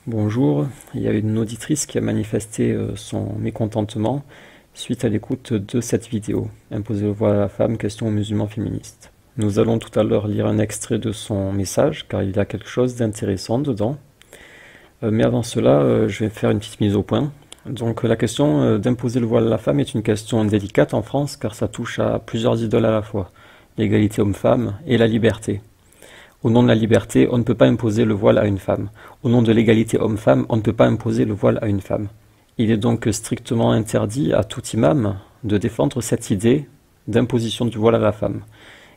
Bonjour, il y a une auditrice qui a manifesté son mécontentement suite à l'écoute de cette vidéo. Imposer le voile à la femme, question aux musulmans féministes. Nous allons tout à l'heure lire un extrait de son message car il y a quelque chose d'intéressant dedans. Mais avant cela, je vais faire une petite mise au point. Donc la question d'imposer le voile à la femme est une question délicate en France car ça touche à plusieurs idoles à la fois. L'égalité homme-femme et la liberté. Au nom de la liberté, on ne peut pas imposer le voile à une femme. Au nom de l'égalité homme-femme, on ne peut pas imposer le voile à une femme. Il est donc strictement interdit à tout imam de défendre cette idée d'imposition du voile à la femme.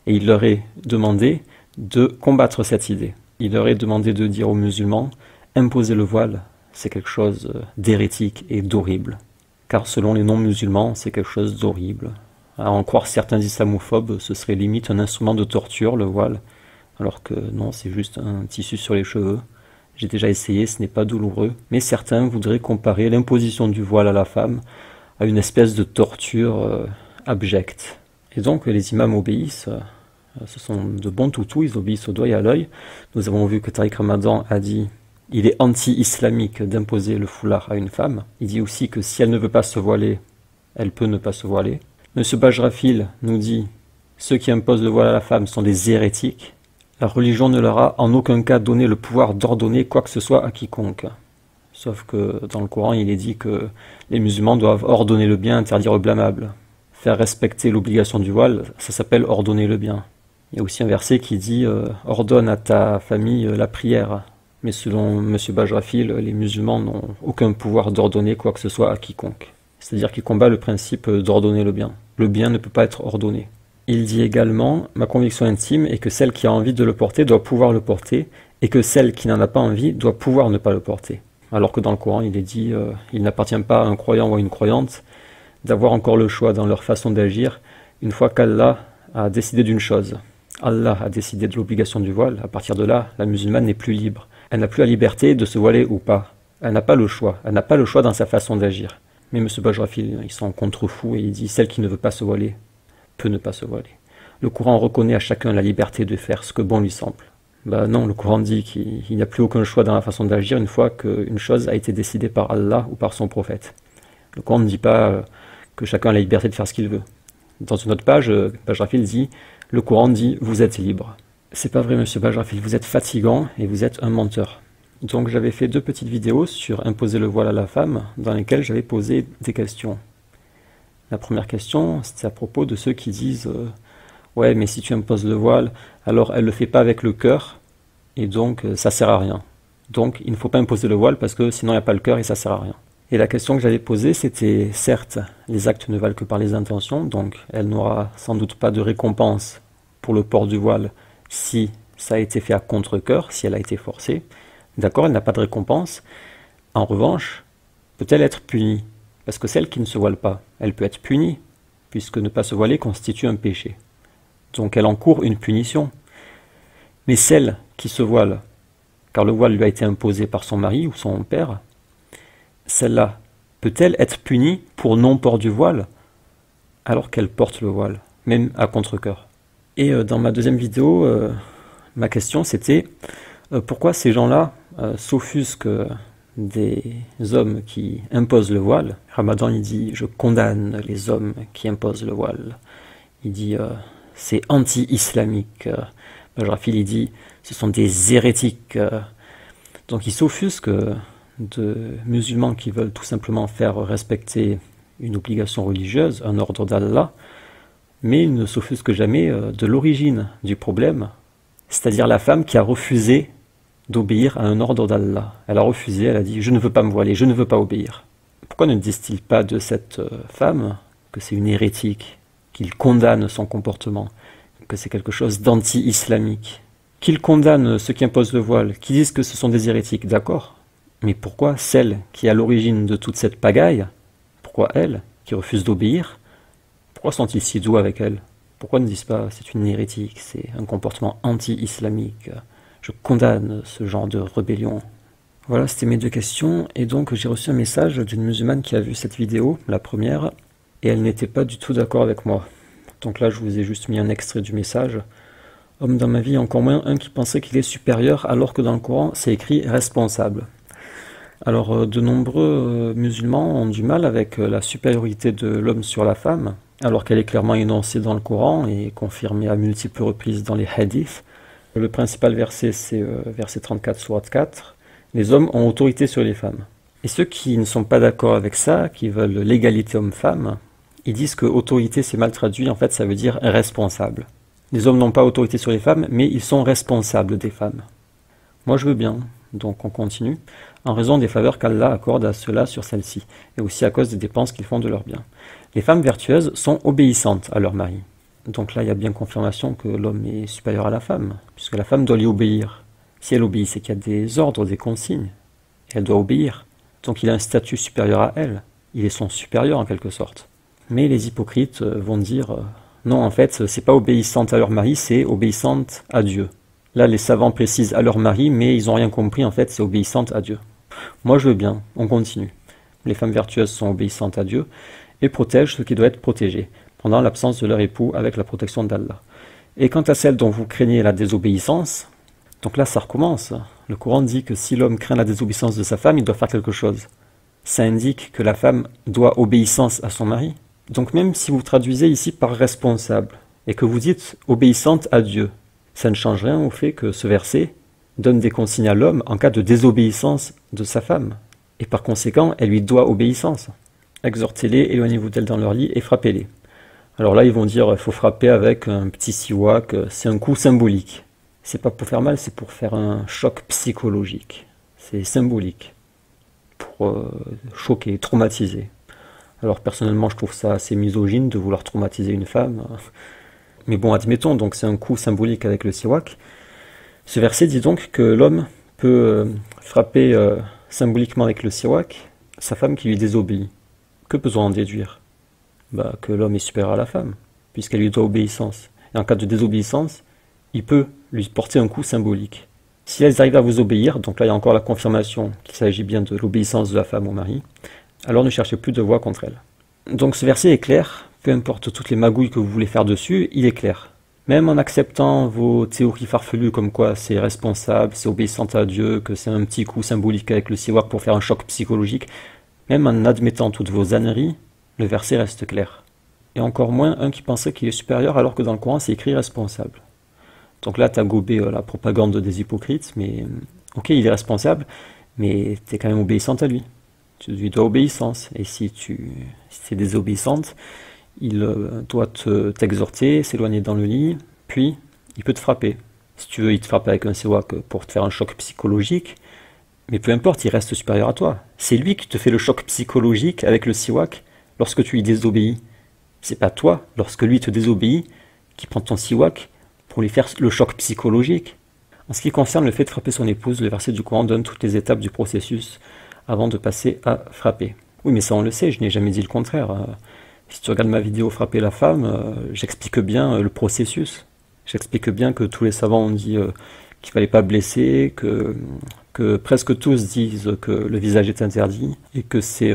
Et il leur est demandé de combattre cette idée. Il leur est demandé de dire aux musulmans, imposer le voile, c'est quelque chose d'hérétique et d'horrible. Car selon les non-musulmans, c'est quelque chose d'horrible. À en croire certains islamophobes, ce serait limite un instrument de torture, le voile. Alors que non, c'est juste un tissu sur les cheveux. J'ai déjà essayé, ce n'est pas douloureux. Mais certains voudraient comparer l'imposition du voile à la femme à une espèce de torture abjecte. Et donc les imams obéissent, ce sont de bons toutous, ils obéissent au doigt et à l'œil. Nous avons vu que Tariq Ramadan a dit « il est anti-islamique d'imposer le foulard à une femme ». Il dit aussi que si elle ne veut pas se voiler, elle peut ne pas se voiler. Monsieur Bajrafil nous dit « ceux qui imposent le voile à la femme sont des hérétiques ». La religion ne leur a en aucun cas donné le pouvoir d'ordonner quoi que ce soit à quiconque. Sauf que dans le Coran, il est dit que les musulmans doivent ordonner le bien, interdire le blâmable. Faire respecter l'obligation du voile, ça s'appelle ordonner le bien. Il y a aussi un verset qui dit « ordonne à ta famille la prière ». Mais selon M. Bajrafil, les musulmans n'ont aucun pouvoir d'ordonner quoi que ce soit à quiconque. C'est-à-dire qu'il combat le principe d'ordonner le bien. Le bien ne peut pas être ordonné. Il dit également « Ma conviction intime est que celle qui a envie de le porter doit pouvoir le porter, et que celle qui n'en a pas envie doit pouvoir ne pas le porter. » Alors que dans le Coran, il est dit il n'appartient pas à un croyant ou à une croyante d'avoir encore le choix dans leur façon d'agir, une fois qu'Allah a décidé d'une chose. Allah a décidé de l'obligation du voile, à partir de là, la musulmane n'est plus libre. Elle n'a plus la liberté de se voiler ou pas. Elle n'a pas le choix. Elle n'a pas le choix dans sa façon d'agir. Mais M. Bajrafil, il s'en contre-fou et il dit celle qui ne veut pas se voiler peut ne pas se voiler. Le Coran reconnaît à chacun la liberté de faire ce que bon lui semble. Ben non, le Coran dit qu'il n'y a plus aucun choix dans la façon d'agir une fois qu'une chose a été décidée par Allah ou par son prophète. Le Coran ne dit pas que chacun a la liberté de faire ce qu'il veut. Dans une autre page, Bajrafil dit « Le Coran dit « Vous êtes libre ». C'est pas vrai, monsieur Bajrafil, vous êtes fatigant et vous êtes un menteur. Donc j'avais fait 2 petites vidéos sur imposer le voile à la femme, dans lesquelles j'avais posé des questions. La première question, c'était à propos de ceux qui disent ouais, mais si tu imposes le voile, alors elle ne le fait pas avec le cœur, et donc ça sert à rien. Donc il ne faut pas imposer le voile parce que sinon il n'y a pas le cœur et ça sert à rien. Et la question que j'avais posée, c'était certes, les actes ne valent que par les intentions, donc elle n'aura sans doute pas de récompense pour le port du voile si ça a été fait à contre-cœur, si elle a été forcée. D'accord, elle n'a pas de récompense. En revanche, peut-elle être punie? Parce que celle qui ne se voile pas, elle peut être punie, puisque ne pas se voiler constitue un péché. Donc elle encourt une punition. Mais celle qui se voile, car le voile lui a été imposé par son mari ou son père, celle-là, peut-elle être punie pour non-port du voile, alors qu'elle porte le voile, même à contre-cœur? Et dans ma deuxième vidéo, ma question c'était pourquoi ces gens-là s'offusquent des hommes qui imposent le voile. Ramadan il dit « Je condamne les hommes qui imposent le voile ». Il dit c'est anti-islamique. Bajrafil il dit « Ce sont des hérétiques ». Donc il s'offusque de musulmans qui veulent tout simplement faire respecter une obligation religieuse, un ordre d'Allah, mais il ne s'offusque jamais de l'origine du problème, c'est-à-dire la femme qui a refusé d'obéir à un ordre d'Allah. Elle a refusé, elle a dit « je ne veux pas me voiler, je ne veux pas obéir ». Pourquoi ne disent-ils pas de cette femme que c'est une hérétique, qu'ils condamnent son comportement, que c'est quelque chose d'anti-islamique, qu'ils condamnent ceux qui imposent le voile, qui disent que ce sont des hérétiques, d'accord, mais pourquoi celle qui est à l'origine de toute cette pagaille, pourquoi elle, qui refuse d'obéir, pourquoi sont-ils si doux avec elle? Pourquoi ne disent pas c'est une hérétique, c'est un comportement anti-islamique? Je condamne ce genre de rébellion. Voilà, c'était mes 2 questions. Et donc, j'ai reçu un message d'une musulmane qui a vu cette vidéo, la première, et elle n'était pas du tout d'accord avec moi. Donc là, je vous ai juste mis un extrait du message. Homme dans ma vie, encore moins un qui pensait qu'il est supérieur, alors que dans le Coran, c'est écrit responsable. Alors, de nombreux musulmans ont du mal avec la supériorité de l'homme sur la femme, alors qu'elle est clairement énoncée dans le Coran et confirmée à multiples reprises dans les hadiths. Le principal verset, c'est verset 34, sourate 4. Les hommes ont autorité sur les femmes. Et ceux qui ne sont pas d'accord avec ça, qui veulent l'égalité homme-femme, ils disent que autorité, c'est mal traduit, en fait, ça veut dire responsable. Les hommes n'ont pas autorité sur les femmes, mais ils sont responsables des femmes. Moi, je veux bien, donc on continue, en raison des faveurs qu'Allah accorde à ceux-là sur celles-ci, et aussi à cause des dépenses qu'ils font de leurs biens. Les femmes vertueuses sont obéissantes à leur mari. Donc là, il y a bien confirmation que l'homme est supérieur à la femme, puisque la femme doit lui obéir. Si elle obéit, c'est qu'il y a des ordres, des consignes, et elle doit obéir. Donc il a un statut supérieur à elle, il est son supérieur en quelque sorte. Mais les hypocrites vont dire non, en fait, c'est pas obéissante à leur mari, c'est obéissante à Dieu. Là, les savants précisent à leur mari, mais ils n'ont rien compris, en fait, c'est obéissante à Dieu. Moi, je veux bien, on continue. Les femmes vertueuses sont obéissantes à Dieu et protègent ce qui doit être protégé, pendant l'absence de leur époux avec la protection d'Allah. Et quant à celle dont vous craignez la désobéissance, donc là, ça recommence. Le Coran dit que si l'homme craint la désobéissance de sa femme, il doit faire quelque chose. Ça indique que la femme doit obéissance à son mari. Donc même si vous traduisez ici par responsable, et que vous dites obéissante à Dieu, ça ne change rien au fait que ce verset donne des consignes à l'homme en cas de désobéissance de sa femme. Et par conséquent, elle lui doit obéissance. Exhortez-les, éloignez-vous d'elles dans leur lit et frappez-les. Alors là, ils vont dire il faut frapper avec un petit siwak, c'est un coup symbolique. C'est pas pour faire mal, c'est pour faire un choc psychologique. C'est symbolique. Pour choquer, traumatiser. Alors personnellement, je trouve ça assez misogyne de vouloir traumatiser une femme. Mais bon, admettons, donc c'est un coup symbolique avec le siwak. Ce verset dit donc que l'homme peut frapper symboliquement avec le siwak sa femme qui lui désobéit. Que peut-on en déduire? Que l'homme est supérieur à la femme, puisqu'elle lui doit obéissance. Et en cas de désobéissance, il peut lui porter un coup symbolique. Si elles arrivent à vous obéir, donc là il y a encore la confirmation qu'il s'agit bien de l'obéissance de la femme au mari, alors ne cherchez plus de voix contre elle. Donc ce verset est clair, peu importe toutes les magouilles que vous voulez faire dessus, il est clair. Même en acceptant vos théories farfelues comme quoi c'est responsable, c'est obéissant à Dieu, que c'est un petit coup symbolique avec le siwak pour faire un choc psychologique, même en admettant toutes vos âneries, le verset reste clair. Et encore moins un qui pensait qu'il est supérieur alors que dans le Coran c'est écrit responsable. Donc là, tu as gobé la propagande des hypocrites, mais ok, il est responsable, mais tu es quand même obéissante à lui. Tu lui dois obéissance. Et si tu es désobéissante, il doit t'exhorter, s'éloigner dans le lit, puis il peut te frapper. Si tu veux, il te frappe avec un siwak pour te faire un choc psychologique, mais peu importe, il reste supérieur à toi. C'est lui qui te fait le choc psychologique avec le siwak lorsque tu lui désobéis. C'est pas toi, lorsque lui te désobéit, qui prend ton siwak pour lui faire le choc psychologique. En ce qui concerne le fait de frapper son épouse, le verset du Coran donne toutes les étapes du processus avant de passer à frapper. Oui, mais ça on le sait, je n'ai jamais dit le contraire. Si tu regardes ma vidéo Frapper la femme, j'explique bien le processus. J'explique bien que tous les savants ont dit qu'il fallait pas blesser, que presque tous disent que le visage est interdit, et que c'est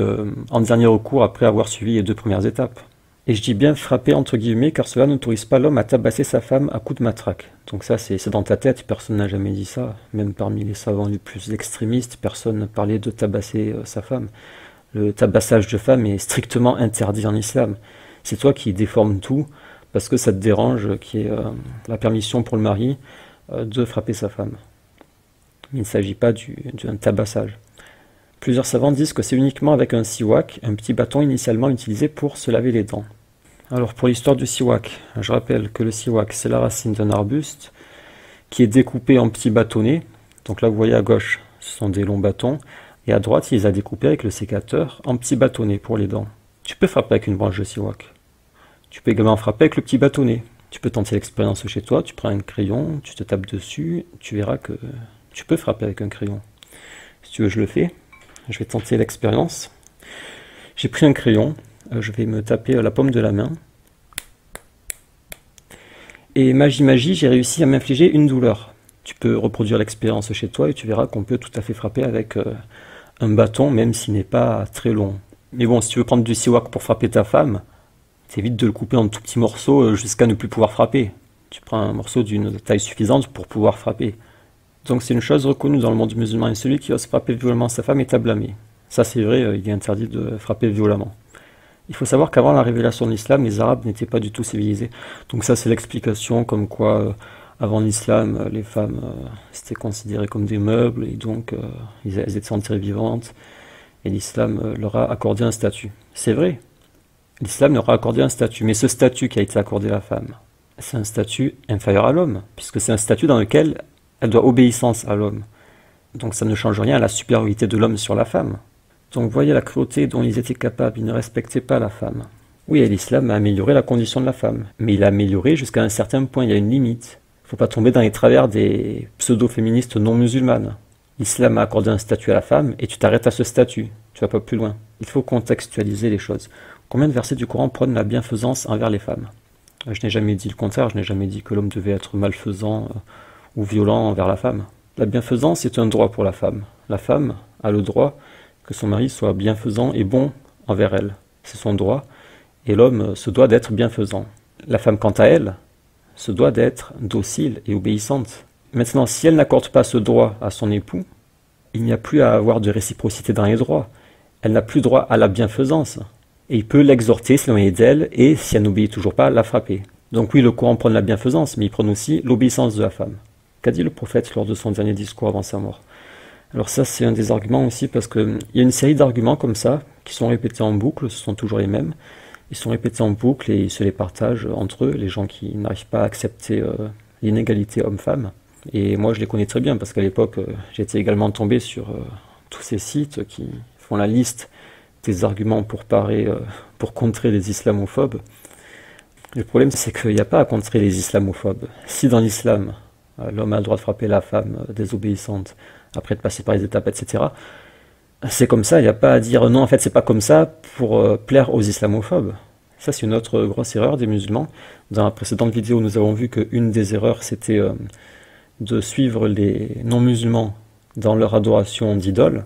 en dernier recours après avoir suivi les deux premières étapes. Et je dis bien frapper entre guillemets car cela n'autorise pas l'homme à tabasser sa femme à coups de matraque. Donc ça c'est dans ta tête, personne n'a jamais dit ça. Même parmi les savants les plus extrémistes, personne n'a parlé de tabasser sa femme. Le tabassage de femme est strictement interdit en islam. C'est toi qui déformes tout parce que ça te dérange qu'il y ait la permission pour le mari de frapper sa femme. Mais il ne s'agit pas d'un tabassage. Plusieurs savants disent que c'est uniquement avec un siwak, un petit bâton initialement utilisé pour se laver les dents. Alors pour l'histoire du siwak, je rappelle que le siwak c'est la racine d'un arbuste qui est découpé en petits bâtonnets. Donc là vous voyez à gauche, ce sont des longs bâtons, et à droite il les a découpés avec le sécateur en petits bâtonnets pour les dents. Tu peux frapper avec une branche de siwak. Tu peux également frapper avec le petit bâtonnet. Tu peux tenter l'expérience chez toi, tu prends un crayon, tu te tapes dessus, tu verras que tu peux frapper avec un crayon. Si tu veux je le fais. Je vais tenter l'expérience. J'ai pris un crayon, je vais me taper la paume de la main. Et magie, j'ai réussi à m'infliger une douleur. Tu peux reproduire l'expérience chez toi et tu verras qu'on peut tout à fait frapper avec un bâton, même s'il n'est pas très long. Mais bon, si tu veux prendre du siwak pour frapper ta femme, t'évites de le couper en tout petits morceaux jusqu'à ne plus pouvoir frapper. Tu prends un morceau d'une taille suffisante pour pouvoir frapper. Donc c'est une chose reconnue dans le monde musulman, et celui qui ose frapper violemment sa femme est à blâmer. Ça c'est vrai, il est interdit de frapper violemment. Il faut savoir qu'avant la révélation de l'islam, les Arabes n'étaient pas du tout civilisés. Donc ça c'est l'explication comme quoi, avant l'islam, les femmes c'était considéré comme des meubles, et donc elles étaient enterrées vivantes, et l'islam leur a accordé un statut. C'est vrai, l'islam leur a accordé un statut, mais ce statut qui a été accordé à la femme, c'est un statut inférieur à l'homme, puisque c'est un statut dans lequel elle doit obéissance à l'homme. Donc ça ne change rien à la supériorité de l'homme sur la femme. Donc voyez la cruauté dont ils étaient capables, ils ne respectaient pas la femme. Oui, l'islam a amélioré la condition de la femme, mais il a amélioré jusqu'à un certain point, il y a une limite. Il ne faut pas tomber dans les travers des pseudo-féministes non musulmanes. L'islam a accordé un statut à la femme et tu t'arrêtes à ce statut, tu vas pas plus loin. Il faut contextualiser les choses. Combien de versets du Coran prônent la bienfaisance envers les femmes? Je n'ai jamais dit le contraire, je n'ai jamais dit que l'homme devait être malfaisant ou violent envers la femme. La bienfaisance est un droit pour la femme. La femme a le droit que son mari soit bienfaisant et bon envers elle. C'est son droit, et l'homme se doit d'être bienfaisant. La femme, quant à elle, se doit d'être docile et obéissante. Maintenant, si elle n'accorde pas ce droit à son époux, il n'y a plus à avoir de réciprocité dans les droits. Elle n'a plus droit à la bienfaisance. Et il peut l'exhorter, s'éloigner d'elle, et si elle n'obéit toujours pas, la frapper. Donc oui, le Coran prône la bienfaisance, mais il prône aussi l'obéissance de la femme. Qu'a dit le prophète lors de son dernier discours avant sa mort? Alors ça, c'est un des arguments aussi, parce qu'il y a une série d'arguments comme ça, qui sont répétés en boucle, ce sont toujours les mêmes. Ils sont répétés en boucle et ils se les partagent entre eux, les gens qui n'arrivent pas à accepter l'inégalité homme-femme. Et moi, je les connais très bien, parce qu'à l'époque, j'étais également tombé sur tous ces sites qui font la liste des arguments pour contrer les islamophobes. Le problème, c'est qu'il n'y a pas à contrer les islamophobes. Si dans l'islam, l'homme a le droit de frapper la femme désobéissante, après de passer par les étapes, etc., c'est comme ça, il n'y a pas à dire non, en fait, c'est pas comme ça pour plaire aux islamophobes. Ça, c'est une autre grosse erreur des musulmans. Dans la précédente vidéo, nous avons vu qu'une des erreurs, c'était de suivre les non-musulmans dans leur adoration d'idoles.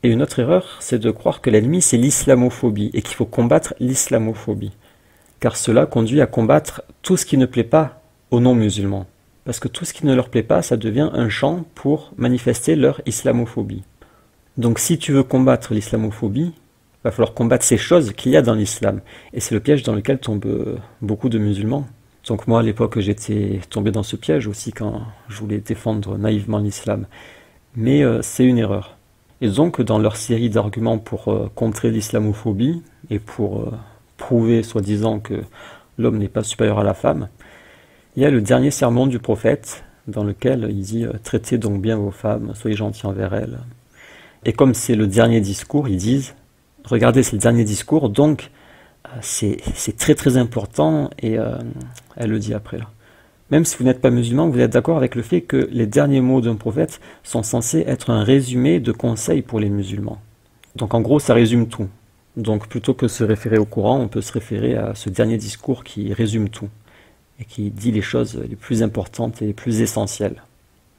Et une autre erreur, c'est de croire que l'ennemi, c'est l'islamophobie, et qu'il faut combattre l'islamophobie. Car cela conduit à combattre tout ce qui ne plaît pas aux non-musulmans. Parce que tout ce qui ne leur plaît pas, ça devient un champ pour manifester leur islamophobie. Donc si tu veux combattre l'islamophobie, il va falloir combattre ces choses qu'il y a dans l'islam. Et c'est le piège dans lequel tombent beaucoup de musulmans. Donc moi, à l'époque, j'étais tombé dans ce piège aussi quand je voulais défendre naïvement l'islam. Mais c'est une erreur. Et donc, dans leur série d'arguments pour contrer l'islamophobie et pour prouver, soi-disant, que l'homme n'est pas supérieur à la femme, il y a le dernier sermon du prophète, dans lequel il dit « Traitez donc bien vos femmes, soyez gentils envers elles ». Et comme c'est le dernier discours, ils disent « Regardez, c'est le dernier discours, donc c'est très très important », et elle le dit après là. Même si vous n'êtes pas musulman, vous êtes d'accord avec le fait que les derniers mots d'un prophète sont censés être un résumé de conseils pour les musulmans. Donc en gros, ça résume tout. Donc plutôt que se référer au Coran, on peut se référer à ce dernier discours qui résume tout et qui dit les choses les plus importantes et les plus essentielles.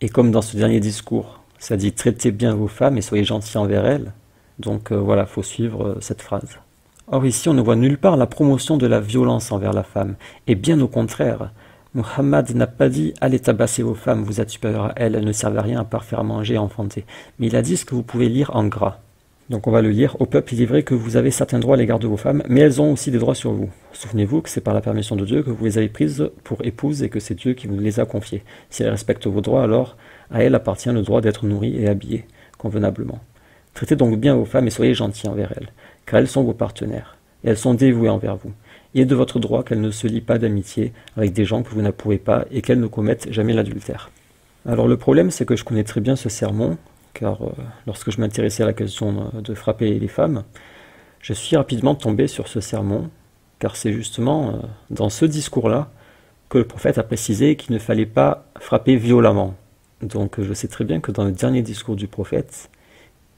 Et comme dans ce dernier discours, ça dit « Traitez bien vos femmes et soyez gentils envers elles », donc voilà, il faut suivre cette phrase. Or ici, on ne voit nulle part la promotion de la violence envers la femme, et bien au contraire. Muhammad n'a pas dit « Allez tabasser vos femmes, vous êtes supérieurs à elles, elles ne servent à rien à part faire manger et enfanter », mais il a dit ce que vous pouvez lire en gras. Donc on va le lire. Au peuple, il est vrai que vous avez certains droits à l'égard de vos femmes, mais elles ont aussi des droits sur vous. Souvenez-vous que c'est par la permission de Dieu que vous les avez prises pour épouses et que c'est Dieu qui vous les a confiées. Si elles respectent vos droits, alors à elles appartient le droit d'être nourries et habillées convenablement. Traitez donc bien vos femmes et soyez gentils envers elles, car elles sont vos partenaires, et elles sont dévouées envers vous. Il est de votre droit qu'elles ne se lient pas d'amitié avec des gens que vous n'approuvez pas et qu'elles ne commettent jamais l'adultère. Alors le problème, c'est que je connais très bien ce sermon, car lorsque je m'intéressais à la question de frapper les femmes, je suis rapidement tombé sur ce sermon, car c'est justement dans ce discours-là que le prophète a précisé qu'il ne fallait pas frapper violemment. Donc je sais très bien que dans le dernier discours du prophète,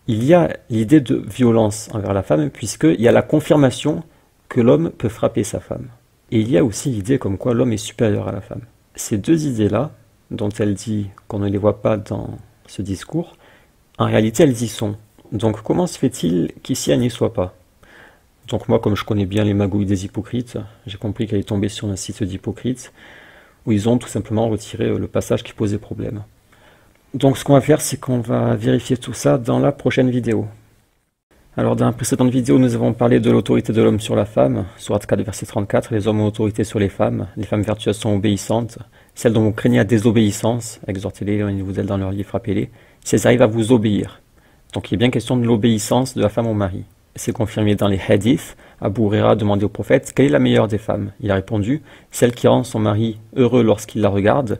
il y a l'idée de violence envers la femme, puisqu'il y a la confirmation que l'homme peut frapper sa femme. Et il y a aussi l'idée comme quoi l'homme est supérieur à la femme. Ces deux idées-là, dont elle dit qu'on ne les voit pas dans ce discours, en réalité elles y sont. Donc comment se fait-il qu'ici elles n'y soient pas? Donc moi, comme je connais bien les magouilles des hypocrites, j'ai compris qu'elle est tombée sur un site d'hypocrites, où ils ont tout simplement retiré le passage qui posait problème. Donc ce qu'on va faire, c'est qu'on va vérifier tout ça dans la prochaine vidéo. Alors dans la précédente vidéo, nous avons parlé de l'autorité de l'homme sur la femme. Sourate 4, verset 34, les hommes ont autorité sur les femmes vertueuses sont obéissantes. Celles dont vous craignez la désobéissance, exhortez-les, éloignez-vous d'elles dans leur lit, frappez-les, si elles arrivent à vous obéir. Donc il est bien question de l'obéissance de la femme au mari. C'est confirmé dans les hadiths. Abu Huraira a demandé au prophète quelle est la meilleure des femmes. Il a répondu, celle qui rend son mari heureux lorsqu'il la regarde,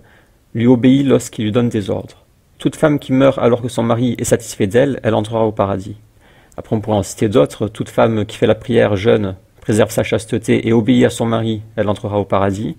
lui obéit lorsqu'il lui donne des ordres. Toute femme qui meurt alors que son mari est satisfait d'elle, elle entrera au paradis. Après on pourrait en citer d'autres, toute femme qui fait la prière, jeûne, préserve sa chasteté et obéit à son mari, elle entrera au paradis.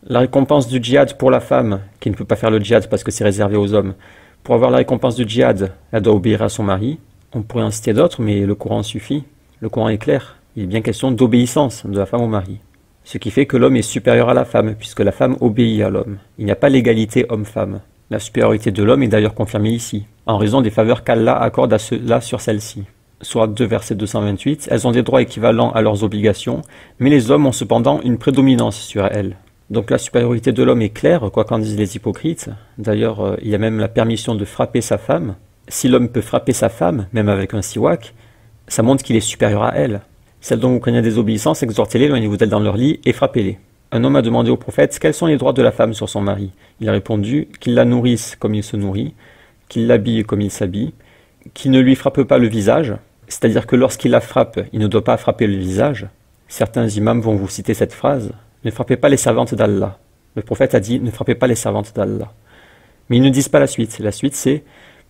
La récompense du djihad pour la femme, qui ne peut pas faire le djihad parce que c'est réservé aux hommes, pour avoir la récompense du djihad, elle doit obéir à son mari. On pourrait en citer d'autres, mais le Coran suffit. Le Coran est clair, il est bien question d'obéissance de la femme au mari. Ce qui fait que l'homme est supérieur à la femme, puisque la femme obéit à l'homme. Il n'y a pas l'égalité homme-femme. La supériorité de l'homme est d'ailleurs confirmée ici, en raison des faveurs qu'Allah accorde à ceux-là sur celle-ci. Sourate 2, verset 228, elles ont des droits équivalents à leurs obligations, mais les hommes ont cependant une prédominance sur elles. Donc la supériorité de l'homme est claire, quoi qu'en disent les hypocrites. D'ailleurs, il y a même la permission de frapper sa femme. Si l'homme peut frapper sa femme, même avec un siwak, ça montre qu'il est supérieur à elle. Celles dont vous craignez la désobéissance, exhortez-les, éloignez-vous d'elles dans leur lit et frappez-les. Un homme a demandé au prophète quels sont les droits de la femme sur son mari. Il a répondu qu'il la nourrisse comme il se nourrit, qu'il l'habille comme il s'habille, qu'il ne lui frappe pas le visage, c'est-à-dire que lorsqu'il la frappe, il ne doit pas frapper le visage. Certains imams vont vous citer cette phrase, ne frappez pas les servantes d'Allah. Le prophète a dit ne frappez pas les servantes d'Allah. Mais ils ne disent pas la suite. La suite c'est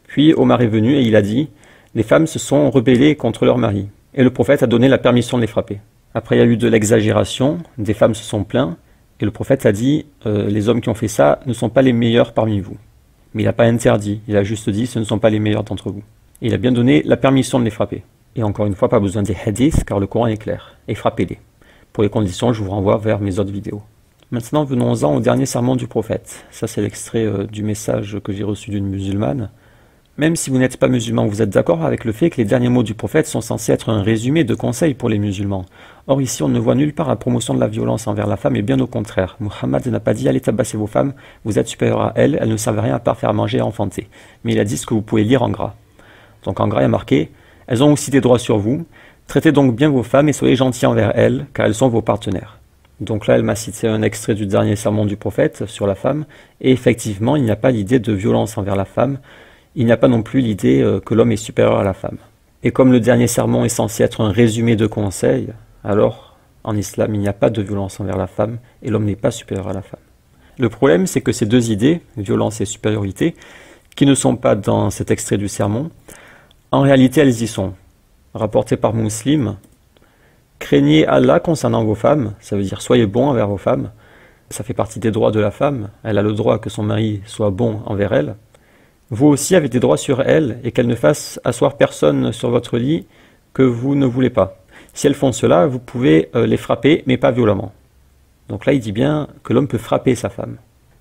puis Omar est venu et il a dit les femmes se sont rebellées contre leur mari. Et le prophète a donné la permission de les frapper. Après il y a eu de l'exagération, des femmes se sont plaintes et le prophète a dit les hommes qui ont fait ça ne sont pas les meilleurs parmi vous. Mais il n'a pas interdit, il a juste dit ce ne sont pas les meilleurs d'entre vous. Et il a bien donné la permission de les frapper. Et encore une fois, pas besoin des hadiths car le Coran est clair. Et frappez-les. Pour les conditions, je vous renvoie vers mes autres vidéos. Maintenant, venons-en au dernier sermon du prophète. Ça, c'est l'extrait du message que j'ai reçu d'une musulmane. Même si vous n'êtes pas musulman, vous êtes d'accord avec le fait que les derniers mots du prophète sont censés être un résumé de conseils pour les musulmans. Or ici, on ne voit nulle part la promotion de la violence envers la femme, et bien au contraire. Muhammad n'a pas dit « Allez tabasser vos femmes, vous êtes supérieurs à elles ne servent à rien à part faire manger et enfanter ». Mais il a dit ce que vous pouvez lire en gras. Donc en gras, il y a marqué « Elles ont aussi des droits sur vous, traitez donc bien vos femmes et soyez gentils envers elles, car elles sont vos partenaires. » Donc là, elle m'a cité un extrait du dernier sermon du prophète sur la femme, et effectivement, il n'y a pas l'idée de violence envers la femme, il n'y a pas non plus l'idée que l'homme est supérieur à la femme. Et comme le dernier sermon est censé être un résumé de conseils, alors en islam, il n'y a pas de violence envers la femme, et l'homme n'est pas supérieur à la femme. Le problème, c'est que ces deux idées, violence et supériorité, qui ne sont pas dans cet extrait du sermon, en réalité, elles y sont. Rapporté par Muslim, craignez Allah concernant vos femmes, ça veut dire soyez bons envers vos femmes, ça fait partie des droits de la femme, elle a le droit que son mari soit bon envers elle. Vous aussi avez des droits sur elle et qu'elle ne fasse asseoir personne sur votre lit que vous ne voulez pas. Si elles font cela, vous pouvez les frapper, mais pas violemment. Donc là, il dit bien que l'homme peut frapper sa femme.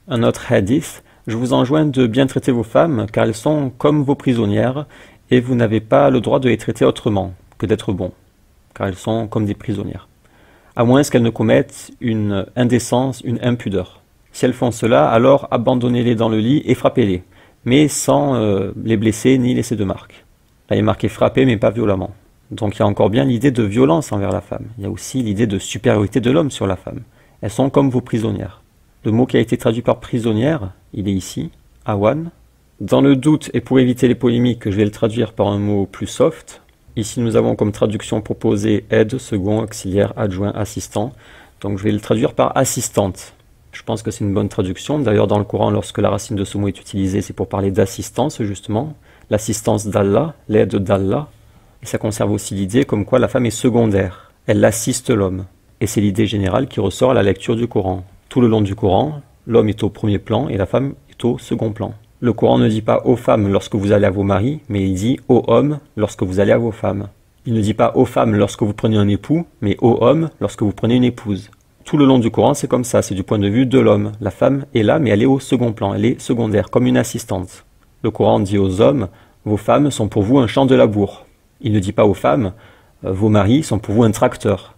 Un autre hadith, je vous enjoins de bien traiter vos femmes, car elles sont comme vos prisonnières, et vous n'avez pas le droit de les traiter autrement que d'être bon, car elles sont comme des prisonnières. À moins qu'elles ne commettent une indécence, une impudeur. Si elles font cela, alors abandonnez-les dans le lit et frappez-les, mais sans les blesser ni laisser de marques. Là, il est marqué frapper, mais pas violemment. Donc il y a encore bien l'idée de violence envers la femme. Il y a aussi l'idée de supériorité de l'homme sur la femme. Elles sont comme vos prisonnières. Le mot qui a été traduit par prisonnière, il est ici, awan. Dans le doute et pour éviter les polémiques, je vais le traduire par un mot plus soft. Ici, nous avons comme traduction proposée aide, second, auxiliaire, adjoint, assistant. Donc je vais le traduire par assistante. Je pense que c'est une bonne traduction. D'ailleurs, dans le Coran, lorsque la racine de ce mot est utilisée, c'est pour parler d'assistance, justement. L'assistance d'Allah, l'aide d'Allah. Et ça conserve aussi l'idée comme quoi la femme est secondaire. Elle assiste l'homme. Et c'est l'idée générale qui ressort à la lecture du Coran. Tout le long du Coran, l'homme est au premier plan et la femme est au second plan. Le Coran ne dit pas aux femmes lorsque vous allez à vos maris, mais il dit aux hommes lorsque vous allez à vos femmes. Il ne dit pas aux femmes lorsque vous prenez un époux, mais aux hommes lorsque vous prenez une épouse. Tout le long du Coran, c'est comme ça, c'est du point de vue de l'homme. La femme est là, mais elle est au second plan, elle est secondaire, comme une assistante. Le Coran dit aux hommes, vos femmes sont pour vous un champ de labour. Il ne dit pas aux femmes, vos maris sont pour vous un tracteur.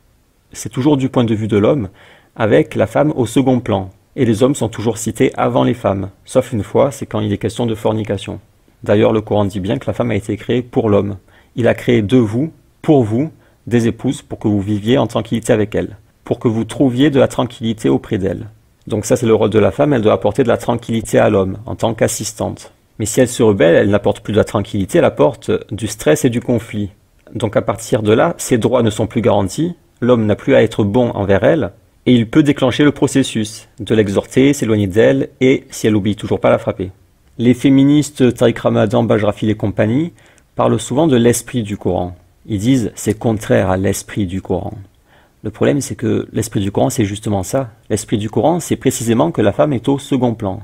C'est toujours du point de vue de l'homme, avec la femme au second plan. Et les hommes sont toujours cités avant les femmes, sauf une fois, c'est quand il est question de fornication. D'ailleurs, le Coran dit bien que la femme a été créée pour l'homme. Il a créé de vous, pour vous, des épouses, pour que vous viviez en tranquillité avec elles, pour que vous trouviez de la tranquillité auprès d'elles. Donc ça, c'est le rôle de la femme, elle doit apporter de la tranquillité à l'homme, en tant qu'assistante. Mais si elle se rebelle, elle n'apporte plus de la tranquillité, elle apporte du stress et du conflit. Donc à partir de là, ses droits ne sont plus garantis, l'homme n'a plus à être bon envers elle, et il peut déclencher le processus, de l'exhorter, s'éloigner d'elle, et, si elle n'obéit toujours pas, la frapper. Les féministes Tariq Ramadan, Bajrafil et compagnie parlent souvent de l'esprit du Coran. Ils disent c'est contraire à l'esprit du Coran. Le problème, c'est que l'esprit du Coran, c'est justement ça. L'esprit du Coran, c'est précisément que la femme est au second plan.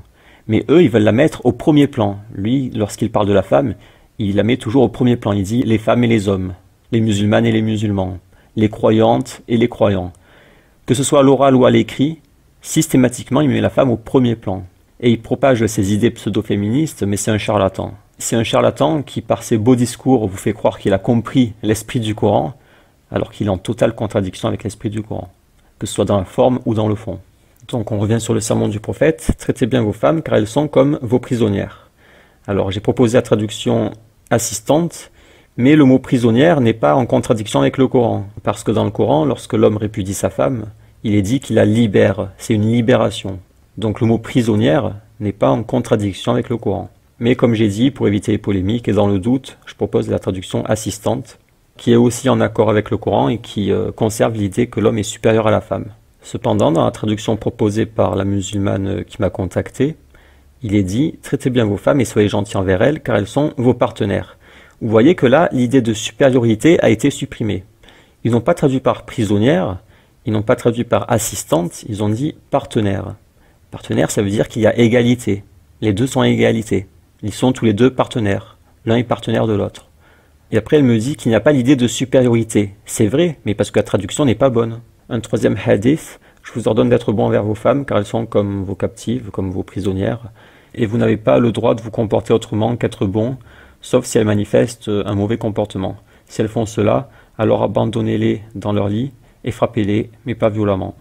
Mais eux, ils veulent la mettre au premier plan. Lui, lorsqu'il parle de la femme, il la met toujours au premier plan. Il dit les femmes et les hommes, les musulmanes et les musulmans, les croyantes et les croyants. Que ce soit à l'oral ou à l'écrit, systématiquement, il met la femme au premier plan. Et il propage ses idées pseudo-féministes, mais c'est un charlatan. C'est un charlatan qui, par ses beaux discours, vous fait croire qu'il a compris l'esprit du Coran, alors qu'il est en totale contradiction avec l'esprit du Coran, que ce soit dans la forme ou dans le fond. Donc on revient sur le sermon du prophète, traitez bien vos femmes car elles sont comme vos prisonnières. Alors j'ai proposé la traduction assistante, mais le mot prisonnière n'est pas en contradiction avec le Coran, parce que dans le Coran, lorsque l'homme répudie sa femme, il est dit qu'il la libère, c'est une libération. Donc le mot prisonnière n'est pas en contradiction avec le Coran. Mais comme j'ai dit, pour éviter les polémiques et dans le doute, je propose la traduction assistante, qui est aussi en accord avec le Coran et qui conserve l'idée que l'homme est supérieur à la femme. Cependant, dans la traduction proposée par la musulmane qui m'a contacté, il est dit « Traitez bien vos femmes et soyez gentils envers elles, car elles sont vos partenaires ». Vous voyez que là, l'idée de supériorité a été supprimée. Ils n'ont pas traduit par prisonnière, ils n'ont pas traduit par assistante, ils ont dit partenaire. Partenaire, ça veut dire qu'il y a égalité. Les deux sont à égalité. Ils sont tous les deux partenaires. L'un est partenaire de l'autre. Et après, elle me dit qu'il n'y a pas l'idée de supériorité. C'est vrai, mais parce que la traduction n'est pas bonne. Un troisième hadith, je vous ordonne d'être bon envers vos femmes, car elles sont comme vos captives, comme vos prisonnières. Et vous n'avez pas le droit de vous comporter autrement qu'être bon, sauf si elles manifestent un mauvais comportement. Si elles font cela, alors abandonnez-les dans leur lit et frappez-les, mais pas violemment.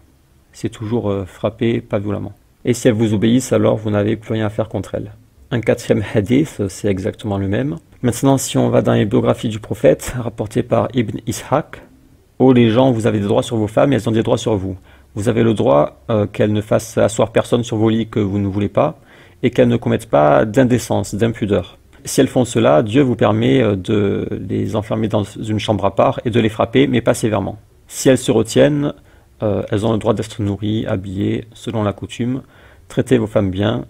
C'est toujours frapper, pas violemment. Et si elles vous obéissent, alors vous n'avez plus rien à faire contre elles. Un quatrième hadith, c'est exactement le même. Maintenant, si on va dans les biographies du prophète, rapportées par Ibn Ishaq, « Oh les gens, vous avez des droits sur vos femmes et elles ont des droits sur vous. Vous avez le droit qu'elles ne fassent asseoir personne sur vos lits que vous ne voulez pas, et qu'elles ne commettent pas d'indécence, d'impudeur. Si elles font cela, Dieu vous permet de les enfermer dans une chambre à part et de les frapper, mais pas sévèrement. Si elles se retiennent, elles ont le droit d'être nourries, habillées, selon la coutume. Traitez vos femmes bien. »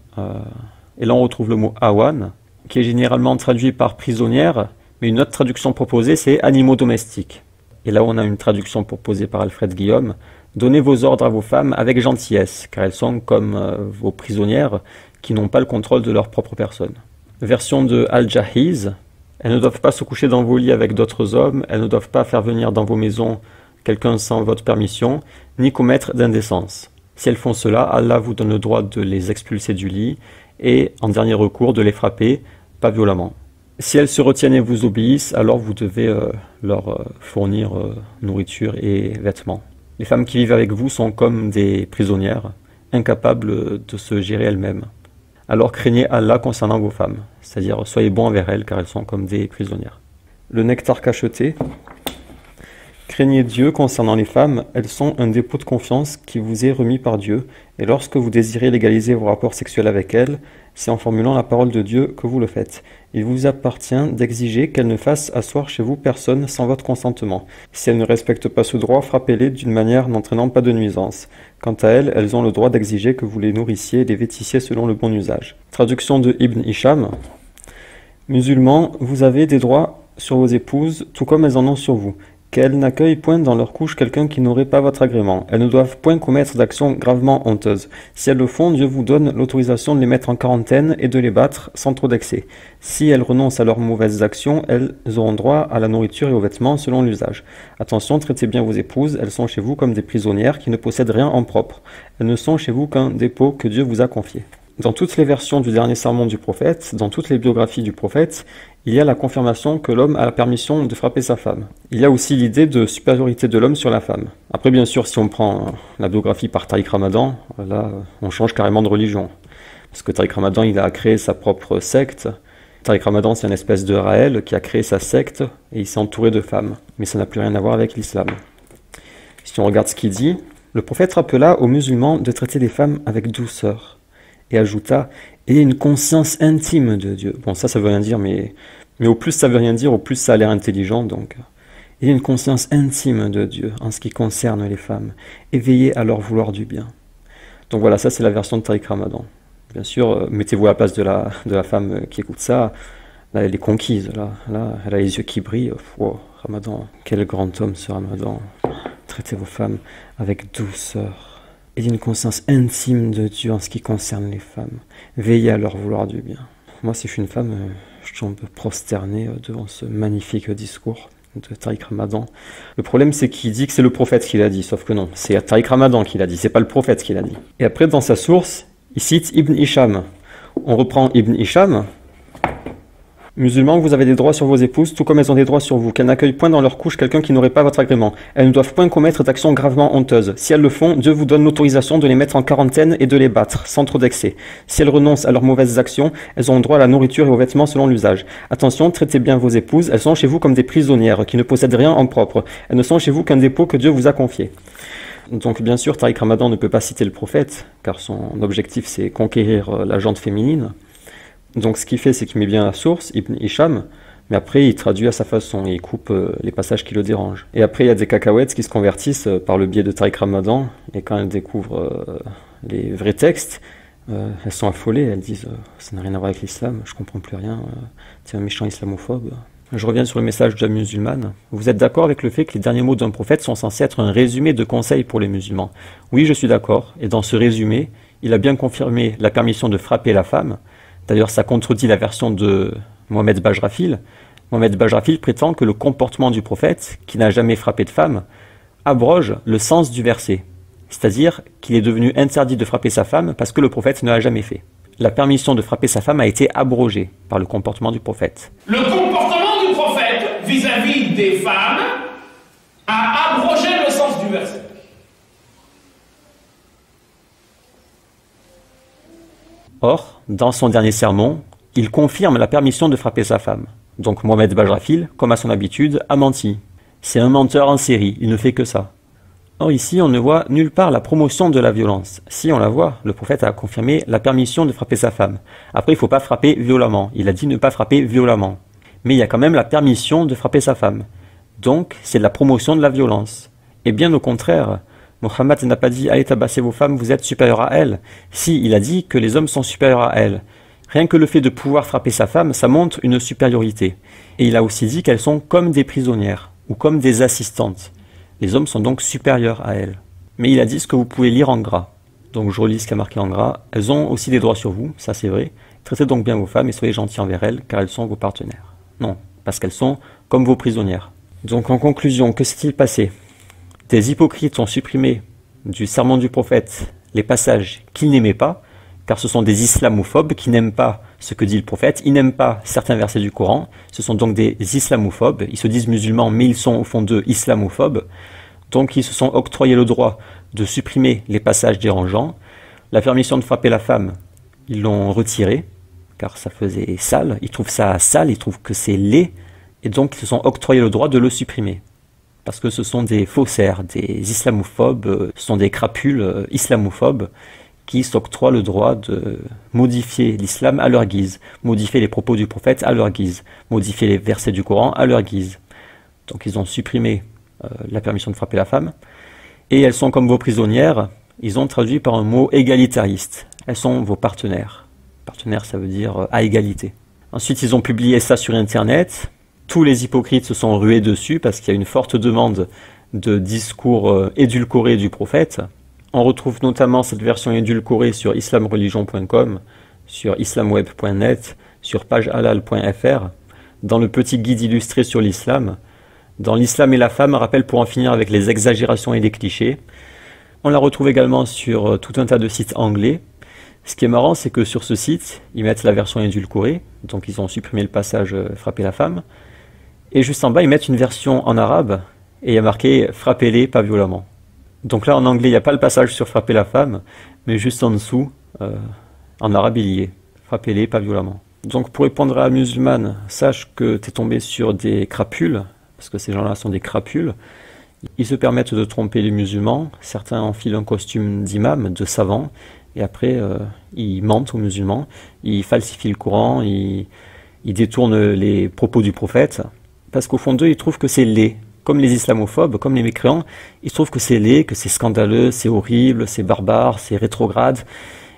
Et là, on retrouve le mot « awan », qui est généralement traduit par « prisonnière », mais une autre traduction proposée, c'est « animaux domestiques ». Et là, on a une traduction proposée par Alfred Guillaume. « Donnez vos ordres à vos femmes avec gentillesse, car elles sont comme vos prisonnières qui n'ont pas le contrôle de leur propre personne. » Version de Al-Jahiz. « Elles ne doivent pas se coucher dans vos lits avec d'autres hommes, elles ne doivent pas faire venir dans vos maisons quelqu'un sans votre permission, ni commettre d'indécence. Si elles font cela, Allah vous donne le droit de les expulser du lit, et en dernier recours de les frapper, pas violemment. Si elles se retiennent et vous obéissent, alors vous devez leur fournir nourriture et vêtements. Les femmes qui vivent avec vous sont comme des prisonnières, incapables de se gérer elles-mêmes. Alors craignez Allah concernant vos femmes, c'est-à-dire soyez bons envers elles car elles sont comme des prisonnières. Le nectar cacheté. Craignez Dieu concernant les femmes, elles sont un dépôt de confiance qui vous est remis par Dieu, et lorsque vous désirez légaliser vos rapports sexuels avec elles, c'est en formulant la parole de Dieu que vous le faites. Il vous appartient d'exiger qu'elles ne fassent asseoir chez vous personne sans votre consentement. Si elles ne respectent pas ce droit, frappez-les d'une manière n'entraînant pas de nuisance. Quant à elles, elles ont le droit d'exiger que vous les nourrissiez et les vêtissiez selon le bon usage. Traduction de Ibn Hisham. Musulmans, vous avez des droits sur vos épouses, tout comme elles en ont sur vous. Qu'elles n'accueillent point dans leur couche quelqu'un qui n'aurait pas votre agrément. Elles ne doivent point commettre d'actions gravement honteuses. Si elles le font, Dieu vous donne l'autorisation de les mettre en quarantaine et de les battre sans trop d'excès. Si elles renoncent à leurs mauvaises actions, elles auront droit à la nourriture et aux vêtements selon l'usage. Attention, traitez bien vos épouses, elles sont chez vous comme des prisonnières qui ne possèdent rien en propre. Elles ne sont chez vous qu'un dépôt que Dieu vous a confié. Dans toutes les versions du dernier sermon du prophète, dans toutes les biographies du prophète, il y a la confirmation que l'homme a la permission de frapper sa femme. Il y a aussi l'idée de supériorité de l'homme sur la femme. Après, bien sûr, si on prend la biographie par Tariq Ramadan, là, on change carrément de religion. Parce que Tariq Ramadan, il a créé sa propre secte. Tariq Ramadan, c'est une espèce de Raël qui a créé sa secte et il s'est entouré de femmes. Mais ça n'a plus rien à voir avec l'islam. Si on regarde ce qu'il dit, le prophète rappela aux musulmans de traiter les femmes avec douceur. Et ajouta « Ayez une conscience intime de Dieu ». Bon, ça veut rien dire, mais au plus ça veut rien dire, au plus ça a l'air intelligent, donc. « Ayez une conscience intime de Dieu en ce qui concerne les femmes, et veillez à leur vouloir du bien ». Donc voilà, ça c'est la version de Tariq Ramadan. Bien sûr, mettez-vous à la place de la femme qui écoute ça, là elle est conquise, là elle a les yeux qui brillent. Wow, Ramadan, quel grand homme ce Ramadan. Traitez vos femmes avec douceur. Ayez une conscience intime de Dieu en ce qui concerne les femmes. Veillez à leur vouloir du bien. Moi, si je suis une femme, je tombe prosterné devant ce magnifique discours de Tariq Ramadan. Le problème, c'est qu'il dit que c'est le prophète qui l'a dit, sauf que non, c'est Tariq Ramadan qui l'a dit, c'est pas le prophète qui l'a dit. Et après, dans sa source, il cite Ibn Hisham. On reprend Ibn Hisham. Musulmans, vous avez des droits sur vos épouses, tout comme elles ont des droits sur vous, qu'elles n'accueillent point dans leur couche quelqu'un qui n'aurait pas votre agrément. Elles ne doivent point commettre d'actions gravement honteuses. Si elles le font, Dieu vous donne l'autorisation de les mettre en quarantaine et de les battre, sans trop d'excès. Si elles renoncent à leurs mauvaises actions, elles ont droit à la nourriture et aux vêtements selon l'usage. Attention, traitez bien vos épouses, elles sont chez vous comme des prisonnières, qui ne possèdent rien en propre. Elles ne sont chez vous qu'un dépôt que Dieu vous a confié. Donc bien sûr, Tariq Ramadan ne peut pas citer le prophète, car son objectif c'est conquérir la gente féminine. Donc ce qu'il fait, c'est qu'il met bien la source, Ibn Hisham, mais après il traduit à sa façon, et il coupe les passages qui le dérangent. Et après il y a des cacahuètes qui se convertissent par le biais de Tariq Ramadan, et quand elles découvrent les vrais textes, elles sont affolées, elles disent ça n'a rien à voir avec l'islam, je comprends plus rien, c'est un méchant islamophobe. Je reviens sur le message de la musulmane. Vous êtes d'accord avec le fait que les derniers mots d'un prophète sont censés être un résumé de conseils pour les musulmans? Oui, je suis d'accord, et dans ce résumé, il a bien confirmé la permission de frapper la femme. D'ailleurs, ça contredit la version de Mohamed Bajrafil. Mohamed Bajrafil prétend que le comportement du prophète, qui n'a jamais frappé de femme, abroge le sens du verset. C'est-à-dire qu'il est devenu interdit de frapper sa femme parce que le prophète ne l'a jamais fait. La permission de frapper sa femme a été abrogée par le comportement du prophète. Le comportement du prophète vis-à-vis des femmes a abrogé le sens du verset. Or, dans son dernier sermon, il confirme la permission de frapper sa femme. Donc Mohamed Bajrafil, comme à son habitude, a menti. C'est un menteur en série, il ne fait que ça. Or ici, on ne voit nulle part la promotion de la violence. Si on la voit, le prophète a confirmé la permission de frapper sa femme. Après, il ne faut pas frapper violemment. Il a dit ne pas frapper violemment. Mais il y a quand même la permission de frapper sa femme. Donc, c'est de la promotion de la violence. Et bien au contraire, Mohammed n'a pas dit « Allez tabasser vos femmes, vous êtes supérieurs à elles ». Si, il a dit que les hommes sont supérieurs à elles. Rien que le fait de pouvoir frapper sa femme, ça montre une supériorité. Et il a aussi dit qu'elles sont comme des prisonnières, ou comme des assistantes. Les hommes sont donc supérieurs à elles. Mais il a dit ce que vous pouvez lire en gras. Donc je relis ce qui a marqué en gras. Elles ont aussi des droits sur vous, ça c'est vrai. Traitez donc bien vos femmes et soyez gentils envers elles, car elles sont vos partenaires. Non, parce qu'elles sont comme vos prisonnières. Donc en conclusion, que s'est-il passé? Des hypocrites ont supprimé du sermon du prophète les passages qu'ils n'aimaient pas, car ce sont des islamophobes qui n'aiment pas ce que dit le prophète, ils n'aiment pas certains versets du Coran, ce sont donc des islamophobes, ils se disent musulmans mais ils sont au fond d'eux islamophobes, donc ils se sont octroyés le droit de supprimer les passages dérangeants. La permission de frapper la femme, ils l'ont retirée, car ça faisait sale, ils trouvent ça sale, ils trouvent que c'est laid, et donc ils se sont octroyés le droit de le supprimer. Parce que ce sont des faussaires, des islamophobes, ce sont des crapules islamophobes qui s'octroient le droit de modifier l'islam à leur guise, modifier les propos du prophète à leur guise, modifier les versets du Coran à leur guise. Donc ils ont supprimé la permission de frapper la femme, et elles sont comme vos prisonnières, ils ont traduit par un mot égalitariste. Elles sont vos partenaires. Partenaire, ça veut dire à égalité. Ensuite, ils ont publié ça sur Internet. Tous les hypocrites se sont rués dessus parce qu'il y a une forte demande de discours édulcorés du prophète. On retrouve notamment cette version édulcorée sur islamreligion.com, sur islamweb.net, sur pagehalal.fr, dans le petit guide illustré sur l'islam, dans l'islam et la femme, rappel pour en finir avec les exagérations et les clichés. On la retrouve également sur tout un tas de sites anglais. Ce qui est marrant, c'est que sur ce site, ils mettent la version édulcorée, donc ils ont supprimé le passage frapper la femme, et juste en bas, ils mettent une version en arabe, et il y a marqué frappez-les pas violemment. Donc là, en anglais, il n'y a pas le passage sur frapper la femme, mais juste en dessous, en arabe, il y est. Frappez-les pas violemment. Donc pour répondre à la musulmane, sache que tu es tombé sur des crapules, parce que ces gens-là sont des crapules. Ils se permettent de tromper les musulmans, certains enfilent un costume d'imam, de savant, et après ils mentent aux musulmans, ils falsifient le Coran, ils détournent les propos du prophète, parce qu'au fond d'eux, ils trouvent que c'est laid. Comme les islamophobes, comme les mécréants, ils trouvent que c'est laid, que c'est scandaleux, c'est horrible, c'est barbare, c'est rétrograde.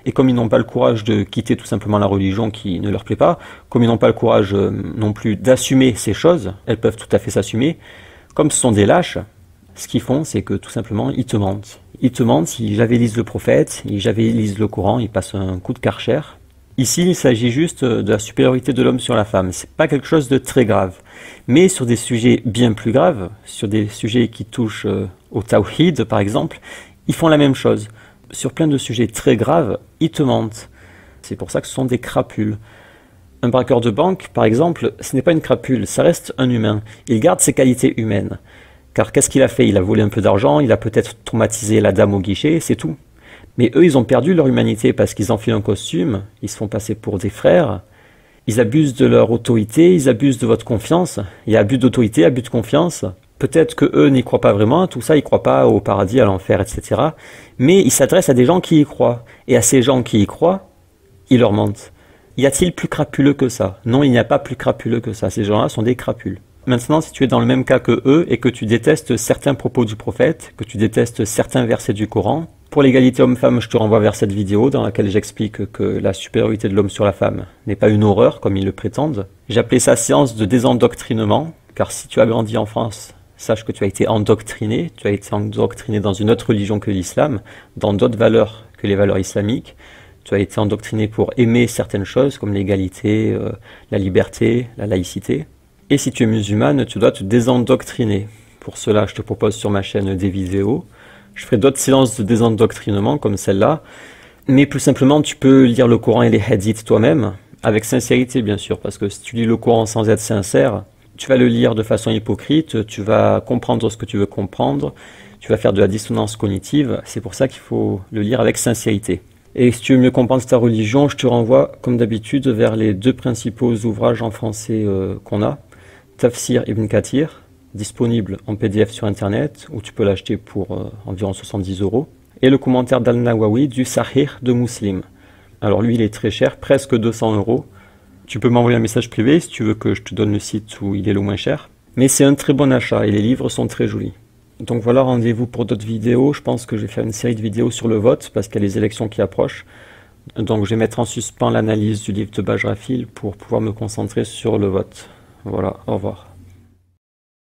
Et comme ils n'ont pas le courage de quitter tout simplement la religion qui ne leur plaît pas, comme ils n'ont pas le courage non plus d'assumer ces choses, elles peuvent tout à fait s'assumer, comme ce sont des lâches, ce qu'ils font, c'est que tout simplement, ils te mentent. Ils te mentent, ils javélisent le prophète, ils javélisent le Coran, ils passent un coup de Karcher. Ici, il s'agit juste de la supériorité de l'homme sur la femme. C'est pas quelque chose de très grave. Mais sur des sujets bien plus graves, sur des sujets qui touchent au tawhid, par exemple, ils font la même chose. Sur plein de sujets très graves, ils te mentent. C'est pour ça que ce sont des crapules. Un braqueur de banque, par exemple, ce n'est pas une crapule, ça reste un humain. Il garde ses qualités humaines. Car qu'est-ce qu'il a fait? Il a volé un peu d'argent, il a peut-être traumatisé la dame au guichet, c'est tout. Mais eux, ils ont perdu leur humanité parce qu'ils enfilent un costume, ils se font passer pour des frères, ils abusent de leur autorité, ils abusent de votre confiance. Il y a abus d'autorité, abus de confiance. Peut-être que eux n'y croient pas vraiment à tout ça, ils croient pas au paradis, à l'enfer, etc. Mais ils s'adressent à des gens qui y croient. Et à ces gens qui y croient, ils leur mentent. Y a-t-il plus crapuleux que ça? Non, il n'y a pas plus crapuleux que ça. Ces gens-là sont des crapules. Maintenant, si tu es dans le même cas que eux et que tu détestes certains propos du prophète, que tu détestes certains versets du Coran, pour l'égalité homme-femme, je te renvoie vers cette vidéo dans laquelle j'explique que la supériorité de l'homme sur la femme n'est pas une horreur comme ils le prétendent. J'ai appelé ça séance de désendoctrinement, car si tu as grandi en France, sache que tu as été endoctriné dans une autre religion que l'islam, dans d'autres valeurs que les valeurs islamiques. Tu as été endoctriné pour aimer certaines choses comme l'égalité, la liberté, la laïcité. Et si tu es musulmane, tu dois te désendoctriner. Pour cela, je te propose sur ma chaîne des vidéos. Je ferai d'autres séances de désendoctrinement comme celle-là. Mais plus simplement, tu peux lire le Coran et les hadiths toi-même, avec sincérité bien sûr, parce que si tu lis le Coran sans être sincère, tu vas le lire de façon hypocrite, tu vas comprendre ce que tu veux comprendre, tu vas faire de la dissonance cognitive. C'est pour ça qu'il faut le lire avec sincérité. Et si tu veux mieux comprendre ta religion, je te renvoie, comme d'habitude, vers les deux principaux ouvrages en français qu'on a. Tafsir Ibn Kathir, disponible en PDF sur Internet, où tu peux l'acheter pour environ 70 €. Et le commentaire d'Al-Nawawi du Sahih de Muslim. Alors lui, il est très cher, presque 200 €. Tu peux m'envoyer un message privé si tu veux que je te donne le site où il est le moins cher. Mais c'est un très bon achat et les livres sont très jolis. Donc voilà, rendez-vous pour d'autres vidéos. Je pense que je vais faire une série de vidéos sur le vote parce qu'il y a les élections qui approchent. Donc je vais mettre en suspens l'analyse du livre de Bajrafil pour pouvoir me concentrer sur le vote. Voilà, au revoir.